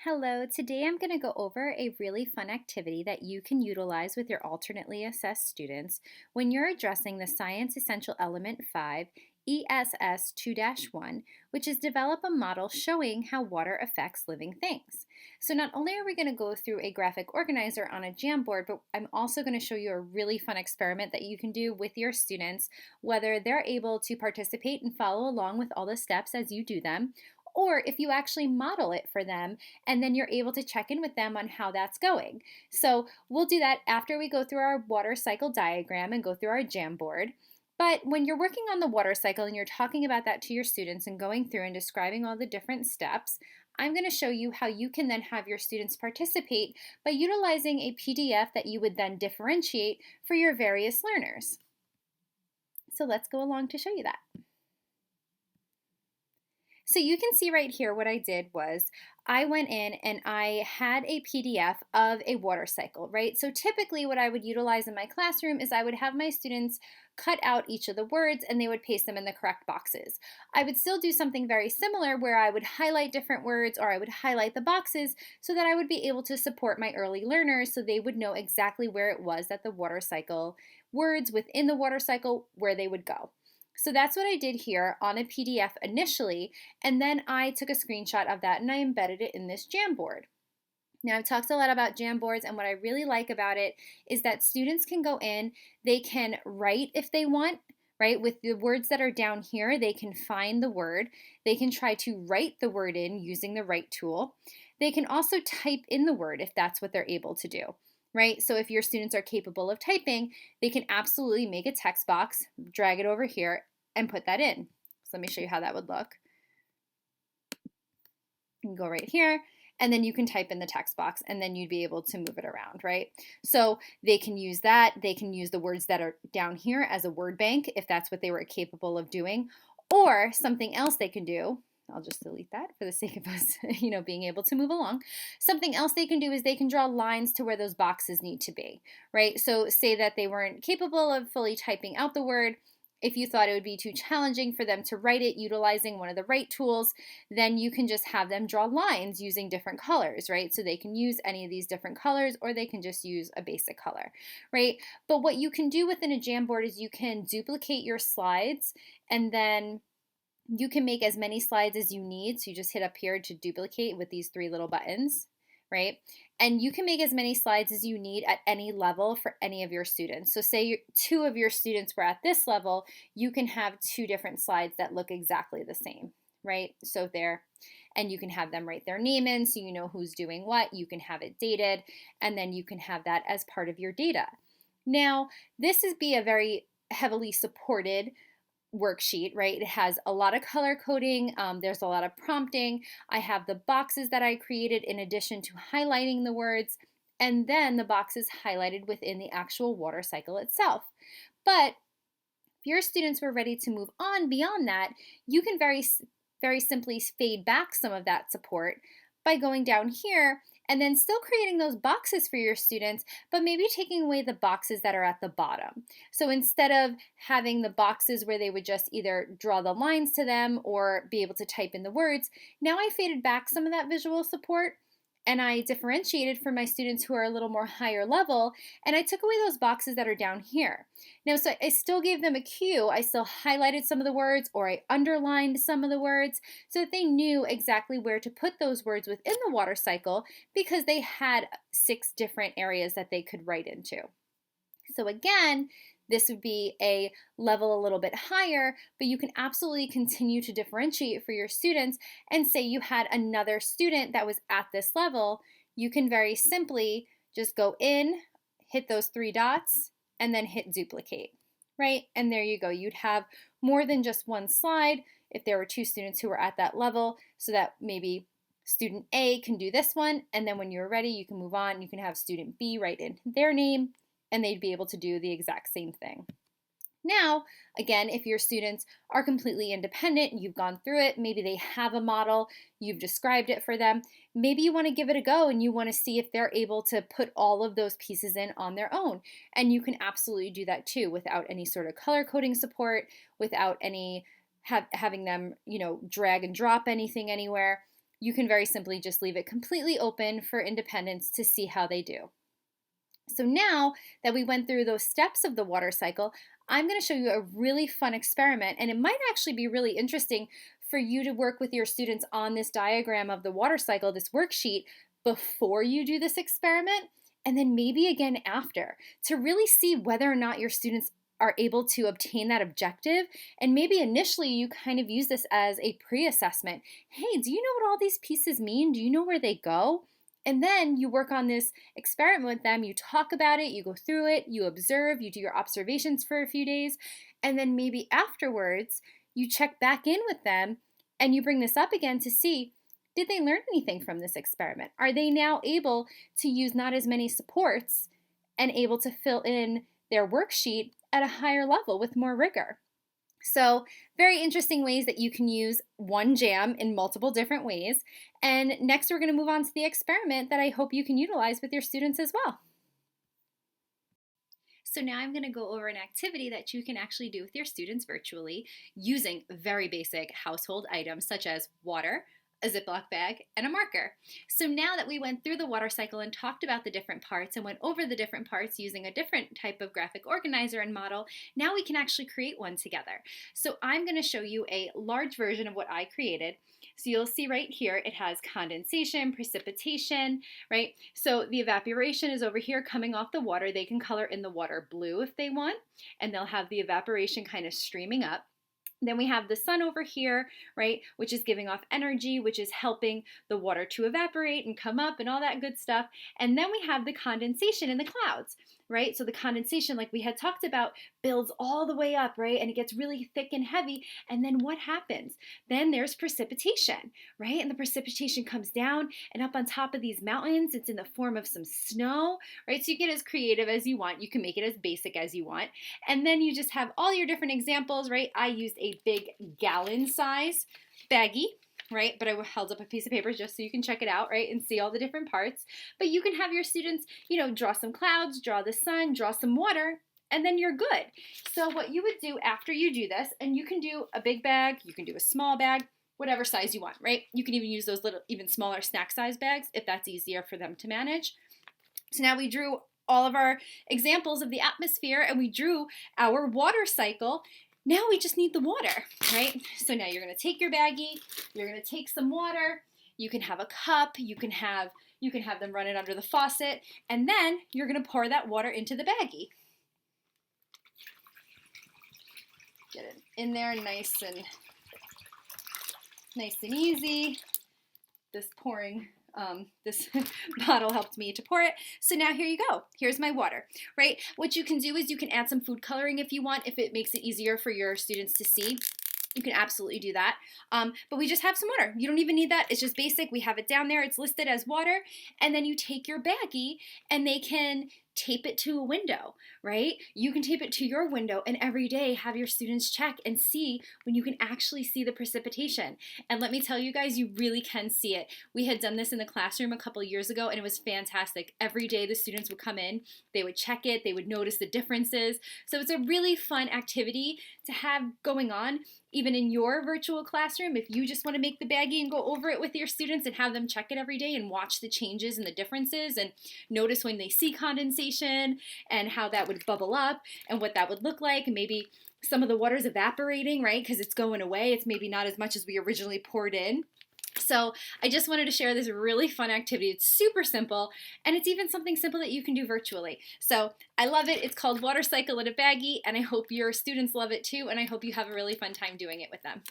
Hello, today I'm going to go over a really fun activity that you can utilize with your alternately assessed students when you're addressing the Science Essential Element 5 ESS 2-1, which is develop a model showing how water affects living things. So not only are we going to go through a graphic organizer on a Jamboard, but I'm also going to show you a really fun experiment that you can do with your students, whether they're able to participate and follow along with all the steps as you do them, or if you actually model it for them and then you're able to check in with them on how that's going. So we'll do that after we go through our water cycle diagram and go through our Jamboard. But when you're working on the water cycle and you're talking about that to your students and going through and describing all the different steps, I'm going to show you how you can then have your students participate by utilizing a PDF that you would then differentiate for your various learners. So let's go along to show you that. So you can see right here what I did was I went in and I had a PDF of a water cycle, right? So typically what I would utilize in my classroom is I would have my students cut out each of the words and they would paste them in the correct boxes. I would still do something very similar where I would highlight different words or I would highlight the boxes so that I would be able to support my early learners so they would know exactly where it was that the water cycle words within the water cycle where they would go. So that's what I did here on a PDF initially, and then I took a screenshot of that and I embedded it in this Jamboard. Now, I've talked a lot about Jamboards, and what I really like about it is that students can go in, they can write if they want, right? With the words that are down here, they can find the word. They can try to write the word in using the write tool. They can also type in the word if that's what they're able to do. Right? So if your students are capable of typing, they can absolutely make a text box, drag it over here, and put that in. So let me show you how that would look. You can go right here, and then you can type in the text box, and then you'd be able to move it around, right? So they can use that. They can use the words that are down here as a word bank if that's what they were capable of doing, or something else they can do. I'll just delete that for the sake of us, being able to move along. Something else they can do is they can draw lines to where those boxes need to be, right? So say that they weren't capable of fully typing out the word. If you thought it would be too challenging for them to write it utilizing one of the write tools, then you can just have them draw lines using different colors, right? So they can use any of these different colors or they can just use a basic color, right? But what you can do within a Jamboard is you can duplicate your slides and then you can make as many slides as you need. So you just hit up here to duplicate with these three little buttons, right? And you can make as many slides as you need at any level for any of your students. So say two of your students were at this level, you can have two different slides that look exactly the same, right? So there, and you can have them write their name in so you know who's doing what. You can have it dated, and then you can have that as part of your data. Now, this is a very heavily supported worksheet, right? It has a lot of color coding. There's a lot of prompting. I have the boxes that I created in addition to highlighting the words, and then the boxes highlighted within the actual water cycle itself. But if your students were ready to move on beyond that, you can very simply fade back some of that support by going down here and then still creating those boxes for your students, but maybe taking away the boxes that are at the bottom. So instead of having the boxes where they would just either draw the lines to them or be able to type in the words, now I faded back some of that visual support and I differentiated for my students who are a little more higher level, and I took away those boxes that are down here. Now, so I still gave them a cue. I still highlighted some of the words or I underlined some of the words so that they knew exactly where to put those words within the water cycle because they had 6 different areas that they could write into. So again, this would be a level a little bit higher, but you can absolutely continue to differentiate for your students and say you had another student that was at this level, you can very simply just go in, hit those 3 dots, and then hit duplicate, right? And there you go. You'd have more than just one slide if there were 2 students who were at that level so that maybe student A can do this one, and then when you're ready, you can move on. You can have student B write in their name, and they'd be able to do the exact same thing. Now, again, if your students are completely independent, you've gone through it, maybe they have a model, you've described it for them, maybe you want to give it a go and you want to see if they're able to put all of those pieces in on their own. And you can absolutely do that too without any sort of color coding support, without any having them, drag and drop anything anywhere. you can very simply just leave it completely open for independence to see how they do. So now that we went through those steps of the water cycle, I'm going to show you a really fun experiment, and it might actually be really interesting for you to work with your students on this diagram of the water cycle, this worksheet, before you do this experiment, and then maybe again after, to really see whether or not your students are able to obtain that objective. And maybe initially you kind of use this as a pre-assessment. Hey, do you know what all these pieces mean? Do you know where they go? And then you work on this experiment with them, you talk about it, you go through it, you observe, you do your observations for a few days, and then maybe afterwards you check back in with them and you bring this up again to see, did they learn anything from this experiment? Are they now able to use not as many supports and able to fill in their worksheet at a higher level with more rigor? So very interesting ways that you can use one jam in multiple different ways. And next we're going to move on to the experiment that I hope you can utilize with your students as well. So now I'm going to go over an activity that you can actually do with your students virtually using very basic household items such as water, a Ziploc bag, and a marker. So now that we went through the water cycle and talked about the different parts and went over the different parts using a different type of graphic organizer and model, now we can actually create one together. So I'm going to show you a large version of what I created. So you'll see right here it has condensation, precipitation, right? So the evaporation is over here coming off the water. They can color in the water blue if they want, and they'll have the evaporation kind of streaming up. Then we have the sun over here, right, which is giving off energy, which is helping the water to evaporate and come up and all that good stuff. And then we have the condensation in the clouds, right? So the condensation, like we had talked about, builds all the way up, right? And it gets really thick and heavy. And then what happens? Then there's precipitation, right? And the precipitation comes down and up on top of these mountains. It's in the form of some snow, right? So you get as creative as you want. You can make it as basic as you want. And then you just have all your different examples, right? I used a big gallon size baggie, right? But I held up a piece of paper just so you can check it out, right? And see all the different parts. But you can have your students, draw some clouds, draw the sun, draw some water, and then you're good. So what you would do after you do this, and you can do a big bag, you can do a small bag, whatever size you want, right? You can even use those little, even smaller snack size bags if that's easier for them to manage. So now we drew all of our examples of the atmosphere and we drew our water cycle. Now we just need the water, right? So now you're going to take your baggie, you're going to take some water, you can have a cup, you can have them run it under the faucet, and then you're going to pour that water into the baggie. Get it in there nice and easy. This bottle helped me to pour it. So now here you go. Here's my water, right? What you can do is you can add some food coloring if you want, if it makes it easier for your students to see. You can absolutely do that. But we just have some water. You don't even need that. It's just basic. We have it down there. It's listed as water. And then you take your baggie and they can tape it to a window, right? You can tape it to your window and every day have your students check and see when you can actually see the precipitation. And let me tell you guys, you really can see it. We had done this in the classroom a couple of years ago and it was fantastic. Every day the students would come in, they would check it, they would notice the differences. So it's a really fun activity to have going on even in your virtual classroom. If you just want to make the baggie and go over it with your students and have them check it every day and watch the changes and the differences and notice when they see condensation and how that would bubble up and what that would look like, and maybe some of the water's evaporating, right? Because it's going away. It's maybe not as much as we originally poured in. So I just wanted to share this really fun activity. It's super simple, and it's even something simple that you can do virtually. So I love it. It's called Water Cycle in a Baggie, and I hope your students love it too, and I hope you have a really fun time doing it with them.